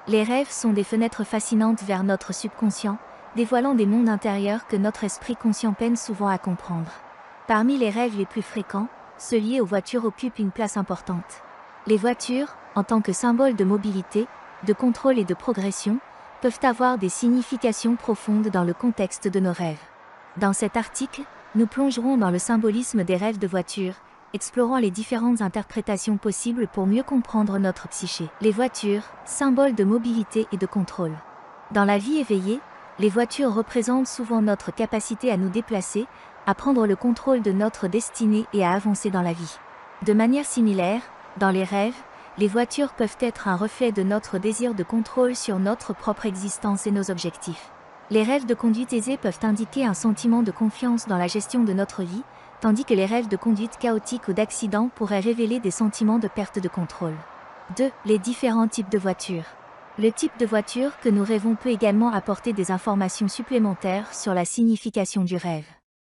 Les rêves sont des fenêtres fascinantes vers notre subconscient, dévoilant des mondes intérieurs que notre esprit conscient peine souvent à comprendre. Parmi les rêves les plus fréquents, ceux liés aux voitures occupent une place importante. Les voitures, en tant que symbole de mobilité, de contrôle et de progression, peuvent avoir des significations profondes dans le contexte de nos rêves. Dans cet article, nous plongerons dans le symbolisme des rêves de voitures, explorant les différentes interprétations possibles pour mieux comprendre notre psyché. Les voitures, symboles de mobilité et de contrôle. Dans la vie éveillée, les voitures représentent souvent notre capacité à nous déplacer, à prendre le contrôle de notre destinée et à avancer dans la vie. De manière similaire, dans les rêves, les voitures peuvent être un reflet de notre désir de contrôle sur notre propre existence et nos objectifs. Les rêves de conduite aisée peuvent indiquer un sentiment de confiance dans la gestion de notre vie, tandis que les rêves de conduite chaotique ou d'accident pourraient révéler des sentiments de perte de contrôle. 2. Les différents types de voitures. Le type de voiture que nous rêvons peut également apporter des informations supplémentaires sur la signification du rêve.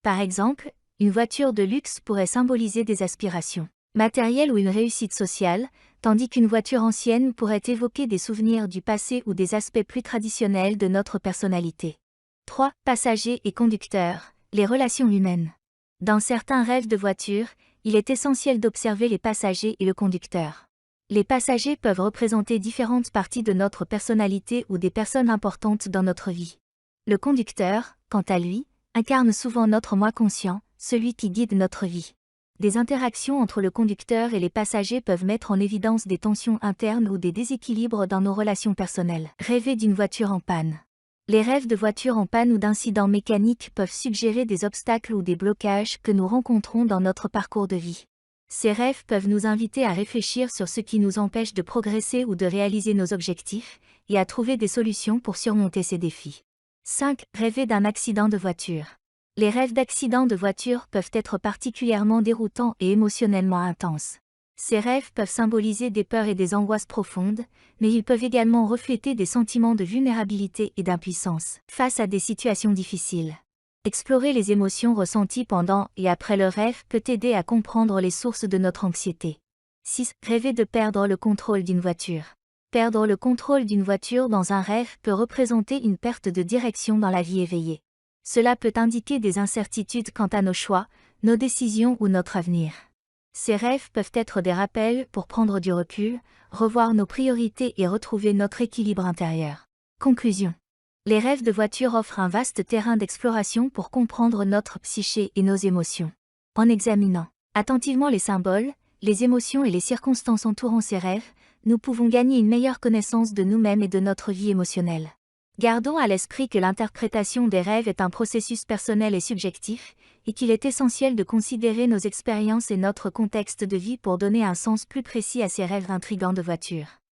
Par exemple, une voiture de luxe pourrait symboliser des aspirations matérielles ou une réussite sociale, tandis qu'une voiture ancienne pourrait évoquer des souvenirs du passé ou des aspects plus traditionnels de notre personnalité. 3. Passagers et conducteurs, les relations humaines. Dans certains rêves de voiture, il est essentiel d'observer les passagers et le conducteur. Les passagers peuvent représenter différentes parties de notre personnalité ou des personnes importantes dans notre vie. Le conducteur, quant à lui, incarne souvent notre moi conscient, celui qui guide notre vie. Des interactions entre le conducteur et les passagers peuvent mettre en évidence des tensions internes ou des déséquilibres dans nos relations personnelles. Rêver d'une voiture en panne. Les rêves de voitures en panne ou d'incidents mécaniques peuvent suggérer des obstacles ou des blocages que nous rencontrons dans notre parcours de vie. Ces rêves peuvent nous inviter à réfléchir sur ce qui nous empêche de progresser ou de réaliser nos objectifs, et à trouver des solutions pour surmonter ces défis. 5. Rêver d'un accident de voiture. Les rêves d'accidents de voiture peuvent être particulièrement déroutants et émotionnellement intenses. Ces rêves peuvent symboliser des peurs et des angoisses profondes, mais ils peuvent également refléter des sentiments de vulnérabilité et d'impuissance face à des situations difficiles. Explorer les émotions ressenties pendant et après le rêve peut aider à comprendre les sources de notre anxiété. 6. Rêver de perdre le contrôle d'une voiture. Perdre le contrôle d'une voiture dans un rêve peut représenter une perte de direction dans la vie éveillée. Cela peut indiquer des incertitudes quant à nos choix, nos décisions ou notre avenir. Ces rêves peuvent être des rappels pour prendre du recul, revoir nos priorités et retrouver notre équilibre intérieur. Conclusion. Les rêves de voiture offrent un vaste terrain d'exploration pour comprendre notre psyché et nos émotions. En examinant attentivement les symboles, les émotions et les circonstances entourant ces rêves, nous pouvons gagner une meilleure connaissance de nous-mêmes et de notre vie émotionnelle. Gardons à l'esprit que l'interprétation des rêves est un processus personnel et subjectif, et qu'il est essentiel de considérer nos expériences et notre contexte de vie pour donner un sens plus précis à ces rêves intrigants de voiture.